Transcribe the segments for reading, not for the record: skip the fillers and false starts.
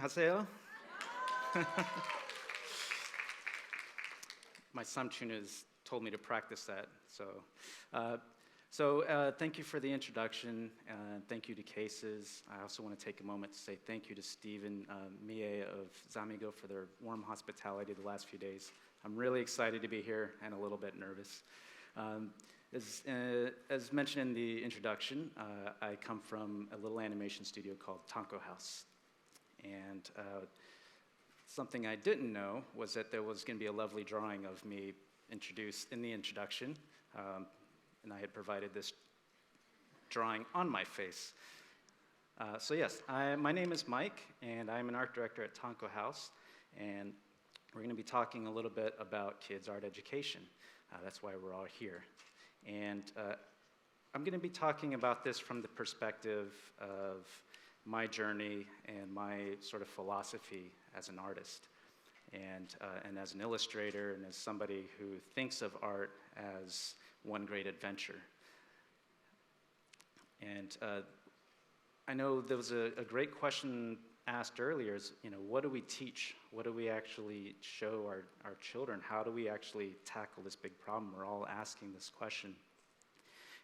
안녕하세요. My Samchun has told me to practice that. So thank you for the introduction. Thank you to Cases. I also want to take a moment to say thank you to Steve and Mie of Zamigo for their warm hospitality the last few days. I'm really excited to be here and a little bit nervous. As mentioned in the introduction, I come from a little animation studio called Tonkohaus. And something I didn't know was that there was going to be a lovely drawing of me introduced in the introduction. And I had provided this drawing on my face. So yes, my name is Mike, and I'm an art director at Tonkohaus. And we're going to be talking a little bit about kids' art education. That's why we're all here. And I'm going to be talking about this from the perspective of my journey and my sort of philosophy as an artist, and as an illustrator, and as somebody who thinks of art as one great adventure. And I know there was a great question asked earlier, is, what do we teach? What do we actually show our children? How do we actually tackle this big problem? We're all asking this question.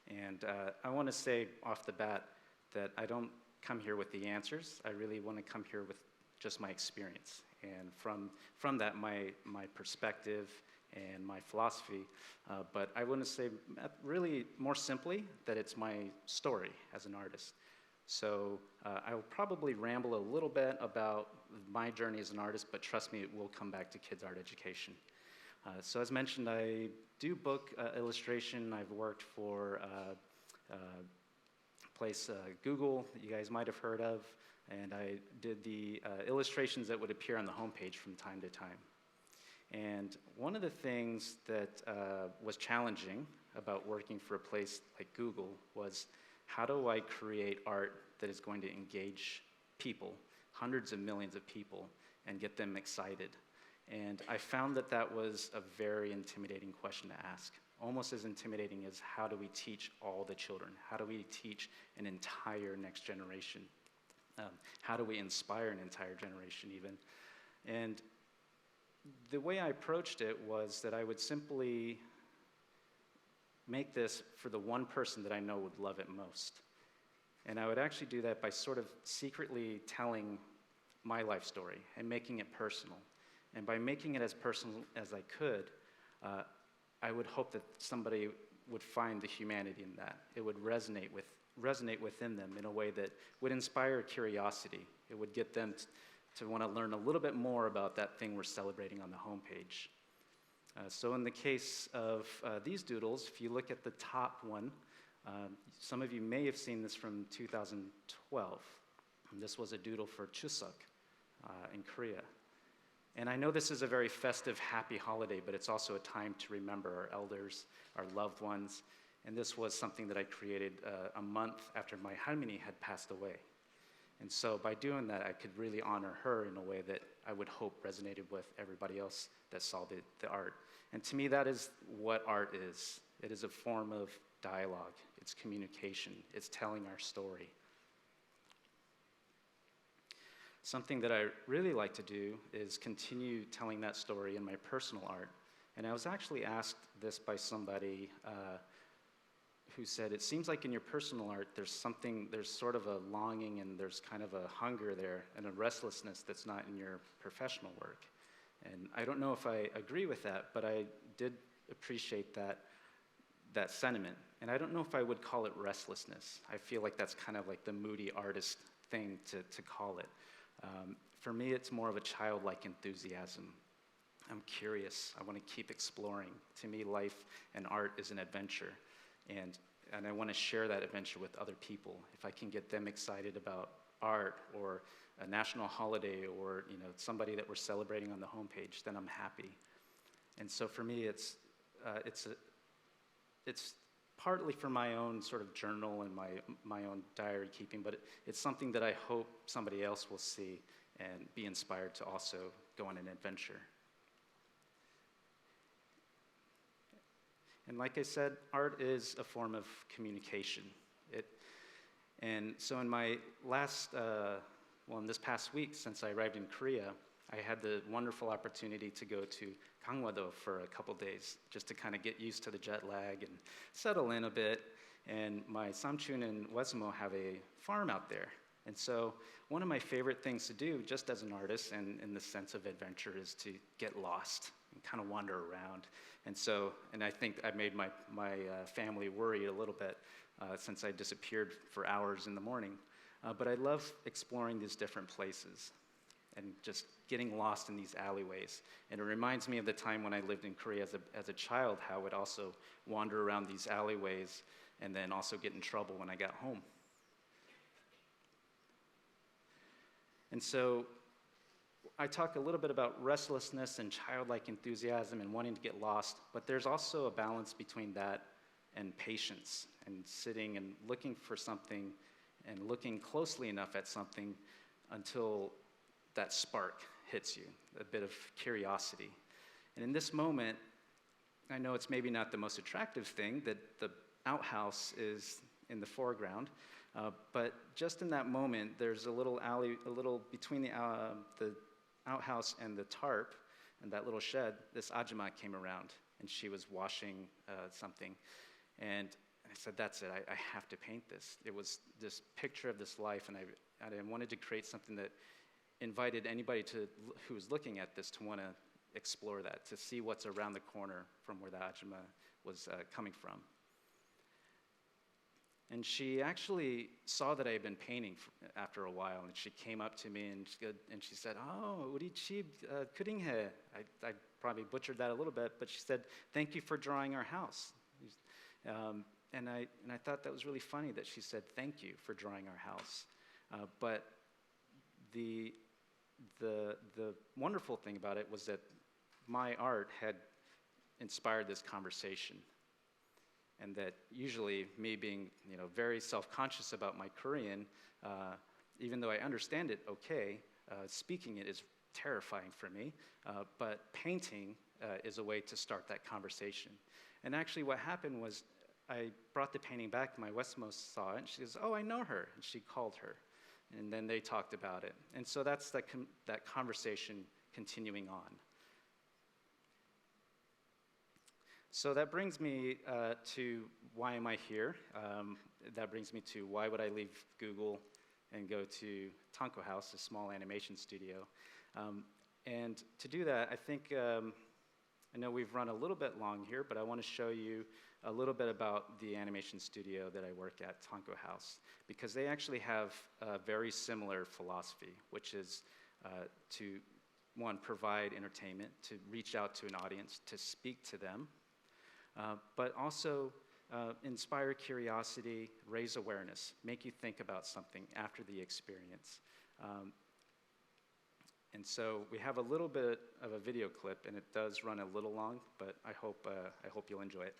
And I want to say off the bat that I don't come here with the answers. I really want to come here with just my experience. And from that, my perspective and my philosophy. But I want to say really more simply that it's my story as an artist. So I will probably ramble a little bit about my journey as an artist, but trust me, it will come back to kids' art education. So as mentioned, I do book illustration. I've worked for place Google, that you guys might have heard of, and I did the illustrations that would appear on the homepage from time to time. And one of the things that was challenging about working for a place like Google was, how do I create art that is going to engage people, hundreds of millions of people, and get them excited? And I found that that was a very intimidating question to ask. Almost as intimidating as, how do we teach all the children? How do we teach an entire next generation? How do we inspire an entire generation even? And the way I approached it was that I would simply make this for the one person that I know would love it most. And I would actually do that by sort of secretly telling my life story and making it personal. And by making it as personal as I could, I would hope that somebody would find the humanity in that. It would resonate within them in a way that would inspire curiosity. It would get them to want to learn a little bit more about that thing we're celebrating on the homepage. So in the case of these doodles, if you look at the top one, some of you may have seen this from 2012. This was a doodle for Chuseok in Korea. And I know this is a very festive, happy holiday, but it's also a time to remember our elders, our loved ones. And this was something that I created a month after my halmini had passed away. And so by doing that, I could really honor her in a way that I would hope resonated with everybody else that saw the art. And to me, that is what art is. It is a form of dialogue. It's communication. It's telling our story. Something that I really like to do is continue telling that story in my personal art. And I was actually asked this by somebody who said, it seems like in your personal art, there's sort of a longing, and there's kind of a hunger there and a restlessness that's not in your professional work. And I don't know if I agree with that, but I did appreciate that sentiment. And I don't know if I would call it restlessness. I feel like that's kind of like the moody artist thing to call it. For me, it's more of a childlike enthusiasm. I'm curious. I want to keep exploring. To me, life and art is an adventure. And I want to share that adventure with other people. If I can get them excited about art or a national holiday or somebody that we're celebrating on the homepage, then I'm happy. And so for me, it's partly for my own sort of journal and my own diary keeping, but it's something that I hope somebody else will see and be inspired to also go on an adventure. And like I said, art is a form of communication. And so in my last Well, in this past week, since I arrived in Korea, I had the wonderful opportunity to go to Gangwon-do for a couple days, just to kind of get used to the jet lag and settle in a bit. And my Samchun and Wesmo have a farm out there. And so one of my favorite things to do, just as an artist and in the sense of adventure, is to get lost and kind of wander around. And I think I made my family worry a little bit since I disappeared for hours in the morning. But I love exploring these different places and just getting lost in these alleyways. And it reminds me of the time when I lived in Korea as a child, how I would also wander around these alleyways and then also get in trouble when I got home. And so I talk a little bit about restlessness and childlike enthusiasm and wanting to get lost, but there's also a balance between that and patience and sitting and looking for something and looking closely enough at something until that spark hits you, a bit of curiosity. And in this moment, I know it's maybe not the most attractive thing that the outhouse is in the foreground, but just in that moment, there's a little alley, between the outhouse and the tarp and that little shed, this ajumma came around and she was washing something. And I said, that's it, I have to paint this. It was this picture of this life, and I wanted to create something that invited anybody who was looking at this to want to explore that, to see what's around the corner from where the ajumma was coming from. And she actually saw that I had been painting after a while, and she came up to me and she said, "Oh, 우리 집 그림해." I probably butchered that a little bit, but she said, "Thank you for drawing our house." And I thought that was really funny that she said, "Thank you for drawing our house." But the wonderful thing about it was that my art had inspired this conversation. And that usually me being very self-conscious about my Korean, even though I understand it okay, speaking it is terrifying for me, but painting is a way to start that conversation. And actually what happened was I brought the painting back, my Westmo saw it, and she goes, "Oh, I know her," and she called her. And then they talked about it. And so that's that conversation continuing on. So that brings me to why am I here? That brings me to why would I leave Google and go to Tonkohaus, a small animation studio. And to do that, I think, I know we've run a little bit long here, but I want to show you a little bit about the animation studio that I work at, Tonkohaus, because they actually have a very similar philosophy, which is to, one, provide entertainment, to reach out to an audience, to speak to them, but also inspire curiosity, raise awareness, make you think about something after the experience. And so we have a little bit of a video clip, and it does run a little long, but I hope you'll enjoy it.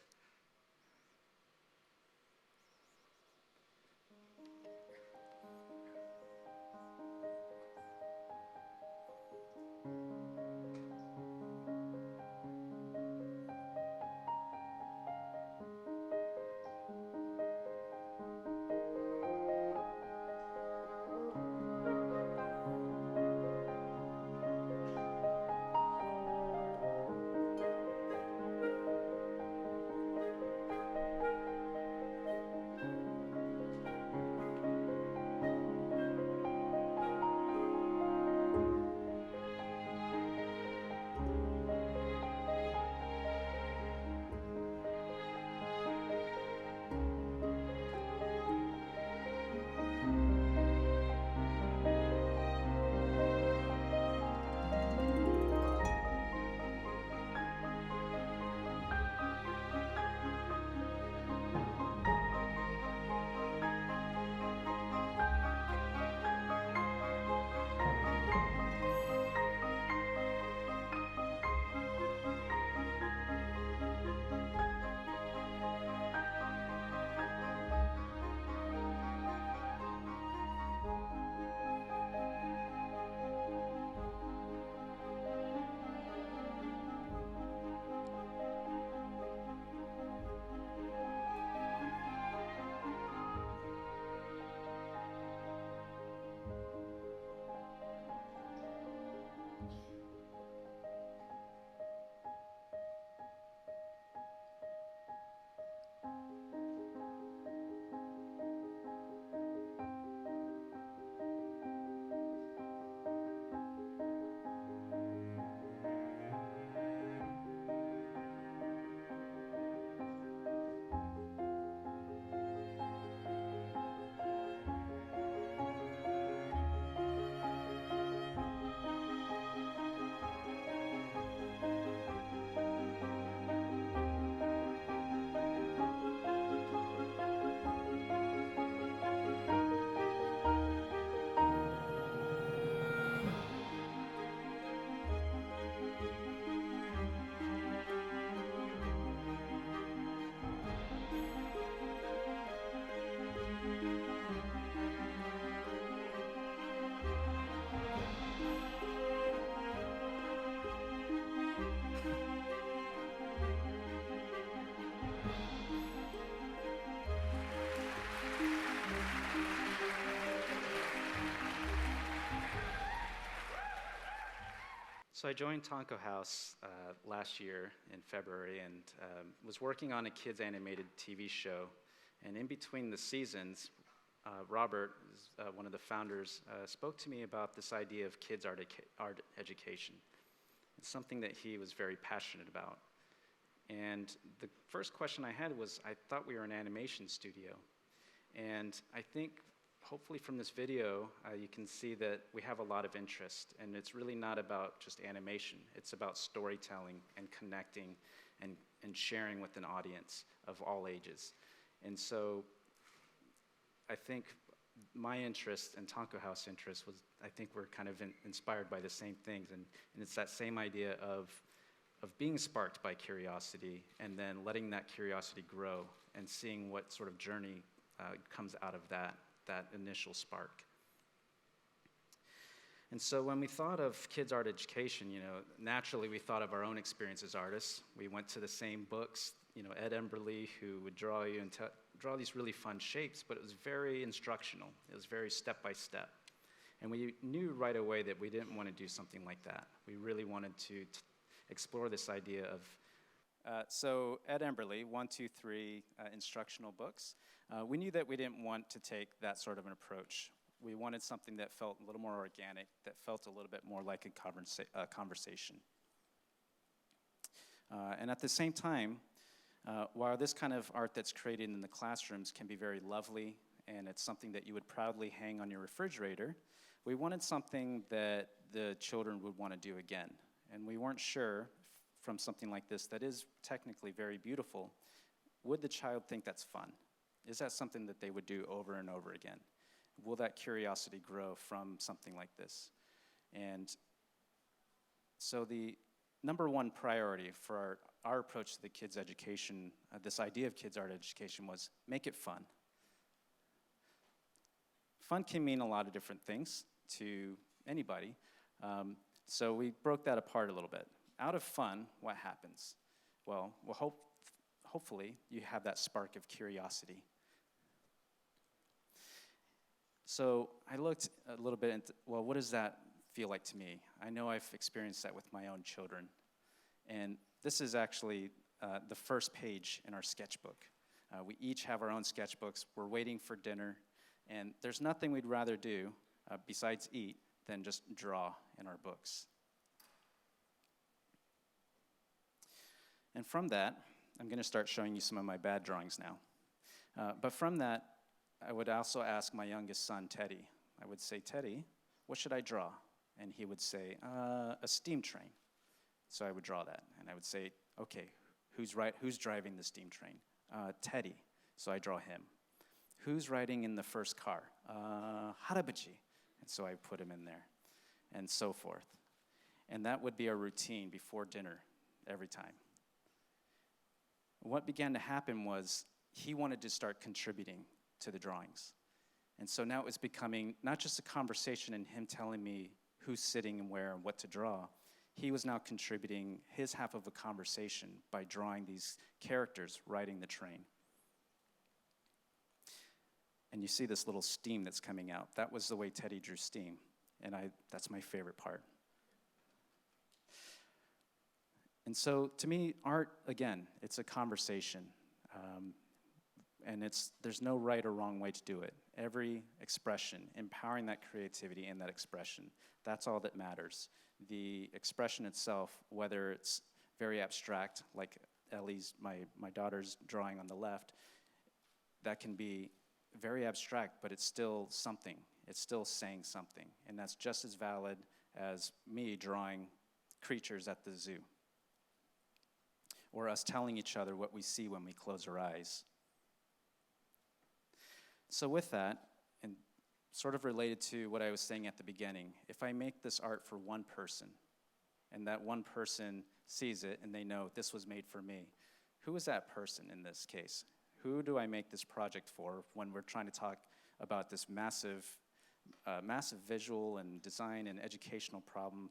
So I joined Tonkohaus last year in February and was working on a kids animated TV show. And in between the seasons, Robert, one of the founders, spoke to me about this idea of kids art education. It's something that he was very passionate about. And the first question I had was, I thought we were an animation studio. And I think hopefully from this video, you can see that we have a lot of interest, and it's really not about just animation. It's about storytelling and connecting and sharing with an audience of all ages. And so I think my interest and Tonkohaus' interest was, I think we're kind of inspired by the same things, and it's that same idea of being sparked by curiosity and then letting that curiosity grow and seeing what sort of journey comes out of that initial spark. And so when we thought of kids art education, naturally we thought of our own experience as artists. We went to the same books, Ed Emberley, who would draw you and draw these really fun shapes, but it was very instructional. It was very step by step. And we knew right away that we didn't want to do something like that. We really wanted to explore this idea of so Ed Emberley, 1, 2, 3 instructional books. We knew that we didn't want to take that sort of an approach. We wanted something that felt a little more organic, that felt a little bit more like a conversation. And at the same time, while this kind of art that's created in the classrooms can be very lovely, and it's something that you would proudly hang on your refrigerator, we wanted something that the children would want to do again. And we weren't sure from something like this that is technically very beautiful, would the child think that's fun? Is that something that they would do over and over again? Will that curiosity grow from something like this? And so the number one priority for our approach to the kids' education, this idea of kids' art education, was make it fun. Fun can mean a lot of different things to anybody. So we broke that apart a little bit. Out of fun, what happens? Well, hopefully you have that spark of curiosity. So I looked a little bit into, well, what does that feel like to me? I know I've experienced that with my own children. And this is actually the first page in our sketchbook. We each have our own sketchbooks. We're waiting for dinner. And there's nothing we'd rather do besides eat than just draw in our books. And from that, I'm going to start showing you some of my bad drawings now. But from that, I would also ask my youngest son, Teddy. I would say, Teddy, what should I draw? And he would say, a steam train. So I would draw that. And I would say, okay, who's driving the steam train? Teddy. So I draw him. Who's riding in the first car? Harabuchi. And so I put him in there, and so forth. And that would be our routine before dinner every time. What began to happen was he wanted to start contributing to the drawings. And so now it was becoming not just a conversation and him telling me who's sitting and where and what to draw. He was now contributing his half of a conversation by drawing these characters riding the train. And you see this little steam that's coming out. That was the way Teddy drew steam, and that's my favorite part. And so to me, art, again, it's a conversation. And there's no right or wrong way to do it. Every expression, empowering that creativity and that expression, that's all that matters. The expression itself, whether it's very abstract, like Ellie's, my daughter's drawing on the left, that can be very abstract, but it's still something. It's still saying something. And that's just as valid as me drawing creatures at the zoo, or us telling each other what we see when we close our eyes. So with that, and sort of related to what I was saying at the beginning, if I make this art for one person, and that one person sees it and they know this was made for me, who is that person in this case? Who do I make this project for when we're trying to talk about this massive visual and design and educational problem?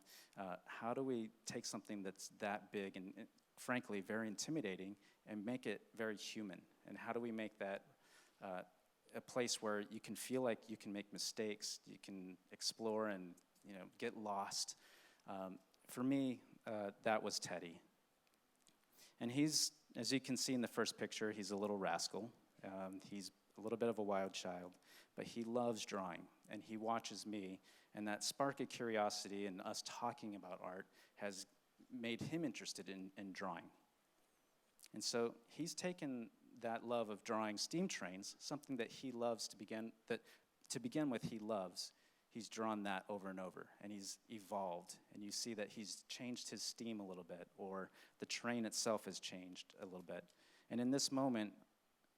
How do we take something that's that big and frankly very intimidating and make it very human? And how do we make that a place where you can feel like you can make mistakes, you can explore and get lost, for me, that was Teddy. And he's, as you can see in the first picture, he's a little rascal. He's a little bit of a wild child, but he loves drawing, and he watches me, and that spark of curiosity and us talking about art has made him interested in drawing. And so he's taken that love of drawing steam trains, something that he loves to begin with he loves. He's drawn that over and over, and he's evolved, and you see that he's changed his steam a little bit, or the train itself has changed a little bit. And in this moment,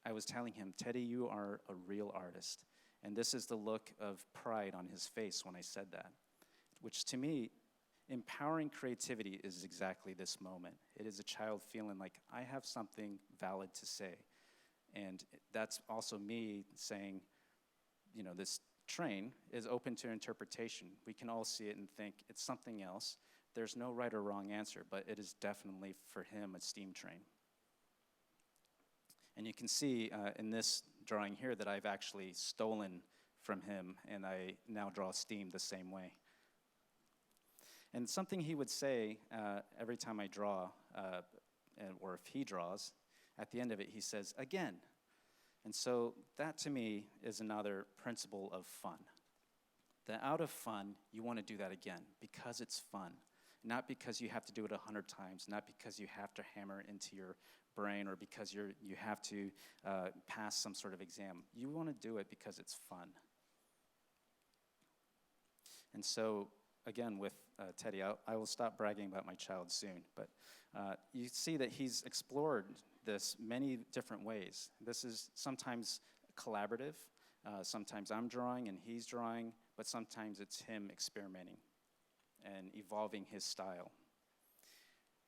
I was telling him, Teddy, you are a real artist. And this is the look of pride on his face when I said that, which to me, empowering creativity is exactly this moment. It is a child feeling like, I have something valid to say. And that's also me saying, you know, this train is open to interpretation. We can all see it and think it's something else. There's no right or wrong answer, but it is definitely, for him, a steam train. And you can see in this drawing here that I've actually stolen from him, and I now draw steam the same way. And something he would say every time I draw, or if he draws, at the end of it he says, again. And so that to me is another principle of fun. That out of fun, you want to do that again because it's fun. Not because you have to do it 100 times, not because you have to hammer it into your brain or because you have to pass some sort of exam. You want to do it because it's fun. And so, again, with Teddy, I will stop bragging about my child soon, but you see that he's explored this many different ways. This is sometimes collaborative. Sometimes I'm drawing and he's drawing, but sometimes it's him experimenting and evolving his style.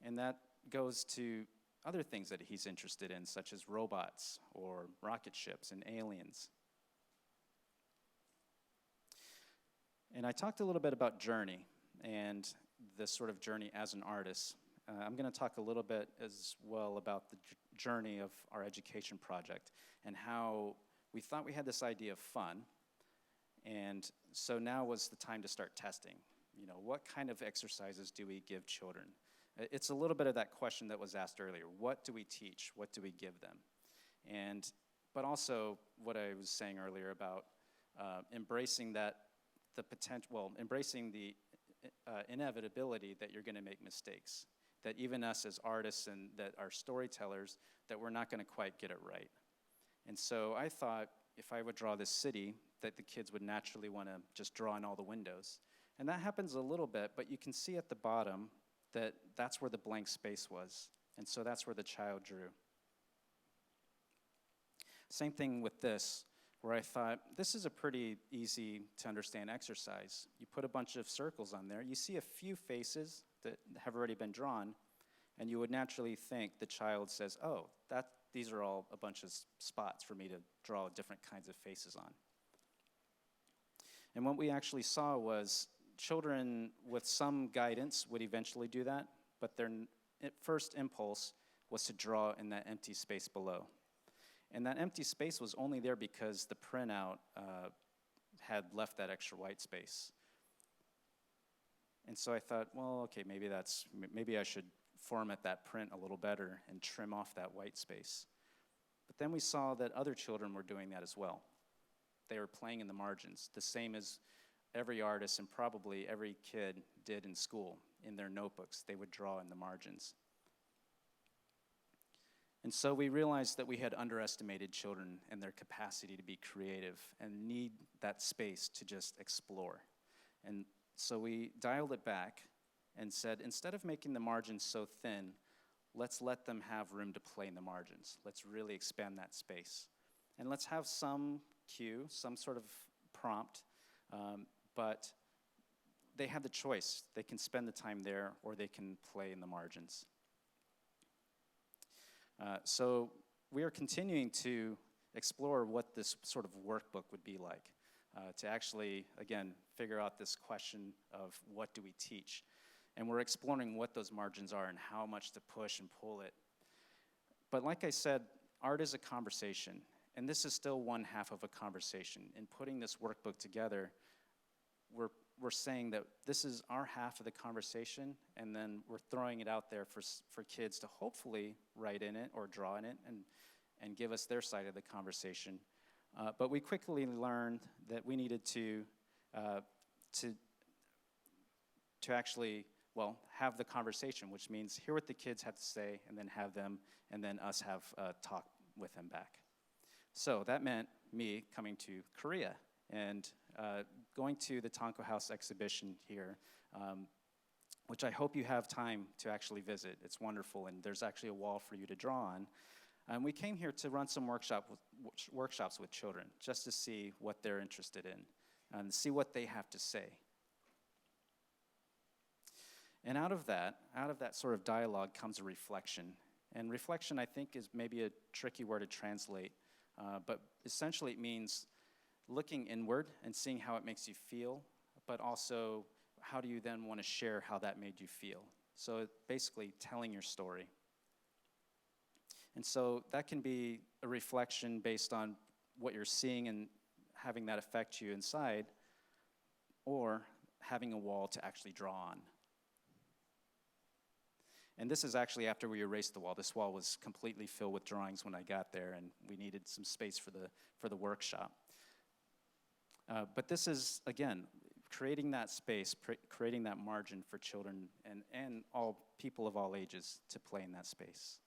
And that goes to other things that he's interested in, such as robots or rocket ships and aliens. And I talked a little bit about journey and this sort of journey as an artist. I'm going to talk a little bit as well about the journey of our education project and how we thought we had this idea of fun, and so now was the time to start testing. You know, what kind of exercises do we give children? It's a little bit of that question that was asked earlier. What do we teach? What do we give them? But also what I was saying earlier about embracing embracing the inevitability that you're going to make mistakes. That even us as artists and that are storytellers, that we're not going to quite get it right. And so I thought if I would draw this city, that the kids would naturally want to just draw in all the windows. And that happens a little bit, but you can see at the bottom that that's where the blank space was. And so that's where the child drew. Same thing with this, where I thought, this is a pretty easy to understand exercise. You put a bunch of circles on there, you see a few faces that have already been drawn, and you would naturally think the child says, oh, these are all a bunch of spots for me to draw different kinds of faces on. And what we actually saw was children with some guidance would eventually do that, but their first impulse was to draw in that empty space below. And that empty space was only there because the printout had left that extra white space. And so I thought, well, okay, maybe I should format that print a little better and trim off that white space. But then we saw that other children were doing that as well. They were playing in the margins, the same as every artist and probably every kid did in school. In their notebooks, they would draw in the margins. And so we realized that we had underestimated children and their capacity to be creative and need that space to just explore. And so we dialed it back and said, instead of making the margins so thin, let's let them have room to play in the margins. Let's really expand that space. And let's have some cue, some sort of prompt, but they have the choice. They can spend the time there or they can play in the margins. So we are continuing to explore what this sort of workbook would be like, to actually, again, figure out this question of what do we teach. And we're exploring what those margins are and how much to push and pull it. But like I said, art is a conversation, and this is still one half of a conversation. In putting this workbook together, we're we're saying that this is our half of the conversation, and then we're throwing it out there for kids to hopefully write in it or draw in it and give us their side of the conversation. But we quickly learned that we needed to actually, well, have the conversation, which means hear what the kids have to say and then have them, and then us have talk with them back. So that meant me coming to Korea and going to the Tonkohaus exhibition here, which I hope you have time to actually visit. It's wonderful, and there's actually a wall for you to draw on. We came here to run some workshops with children, just to see what they're interested in and see what they have to say. And out of that sort of dialogue comes a reflection. And reflection, I think, is maybe a tricky word to translate, but essentially it means looking inward and seeing how it makes you feel, but also how do you then want to share how that made you feel. So basically telling your story. And so that can be a reflection based on what you're seeing and having that affect you inside, or having a wall to actually draw on. And this is actually after we erased the wall. This wall was completely filled with drawings when I got there, and we needed some space for the workshop. But this is, again, creating that space, creating that margin for children and all people of all ages to play in that space.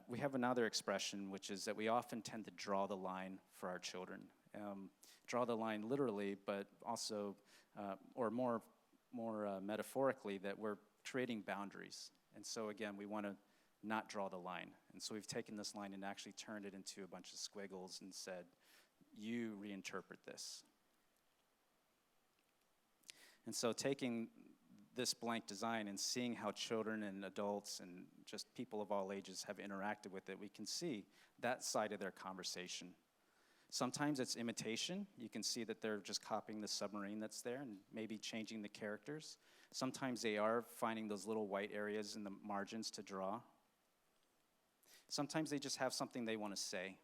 We have another expression, which is that we often tend to draw the line for our children. Draw the line literally, but also, or more metaphorically, that we're creating boundaries. And so again, we want to not draw the line. And so we've taken this line and actually turned it into a bunch of squiggles and said, you reinterpret this. And so taking this blank design and seeing how children and adults and just people of all ages have interacted with it, we can see that side of their conversation. Sometimes it's imitation. You can see that they're just copying the submarine that's there and maybe changing the characters. Sometimes they are finding those little white areas in the margins to draw. Sometimes they just have something they want to say.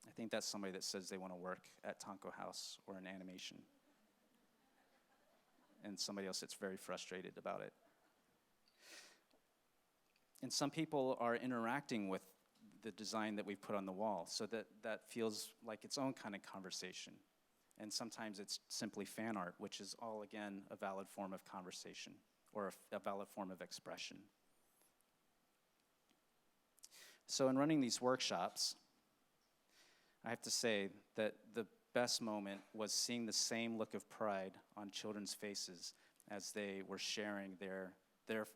I think that's somebody that says they want to work at Tonkohaus or in animation. And somebody else that's very frustrated about it. And some people are interacting with the design that we put on the wall, so that feels like its own kind of conversation. And sometimes it's simply fan art, which is all, again, a valid form of conversation or a valid form of expression. So in running these workshops, I have to say that the best moment was seeing the same look of pride on children's faces as they were sharing their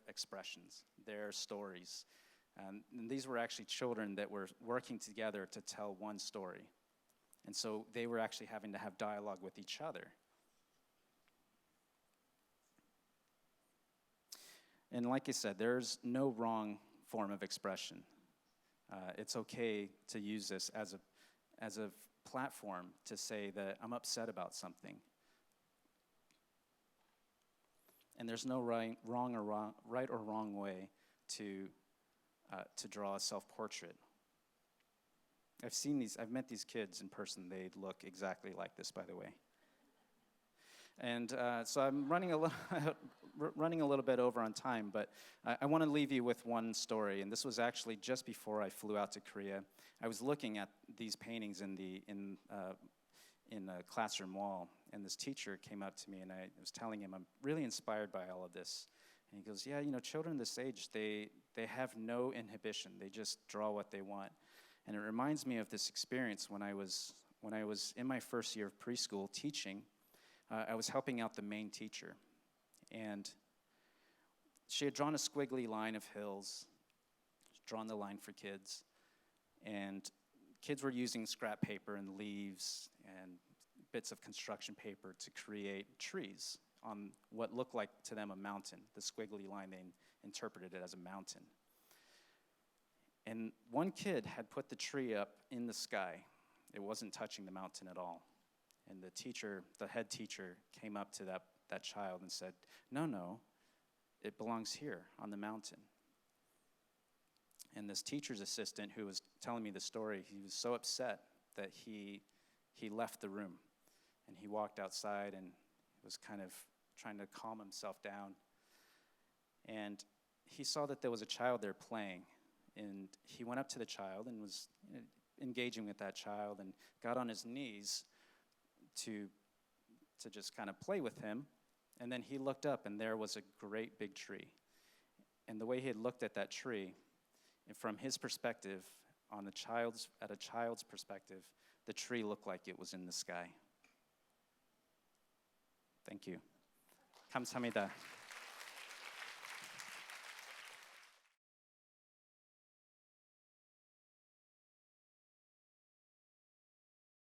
expressions, their stories. And these were actually children that were working together to tell one story. And so they were actually having to have dialogue with each other. And like I said, there's no wrong form of expression. It's okay to use this as a platform to say that I'm upset about something. And there's no right or wrong way to draw a self-portrait. I've met these kids in person. They look exactly like this, by the way. And so I'm running a little bit over on time, but I want to leave you with one story. And this was actually just before I flew out to Korea. I was looking at these paintings in a classroom wall, and this teacher came up to me, and I was telling him I'm really inspired by all of this. And he goes, yeah, children this age, they have no inhibition. They just draw what they want. And it reminds me of this experience when I was in my first year of preschool teaching. I was helping out the main teacher, and she had drawn a squiggly line of hills, drawn the line for kids, and kids were using scrap paper and leaves and bits of construction paper to create trees on what looked like to them a mountain. The squiggly line, they interpreted it as a mountain. And one kid had put the tree up in the sky. It wasn't touching the mountain at all. And the head teacher came up to that child and said, no, it belongs here on the mountain. And this teacher's assistant who was telling me the story, he was so upset that he left the room. and he walked outside and was kind of trying to calm himself down. And he saw that there was a child there playing, and he went up to the child and was engaging with that child and got on his knees to just kind of play with him. And then he looked up, and there was a great big tree. And the way he had looked at that tree, and from his perspective, at a child's perspective, the tree looked like it was in the sky. Thank you. 감사합니다.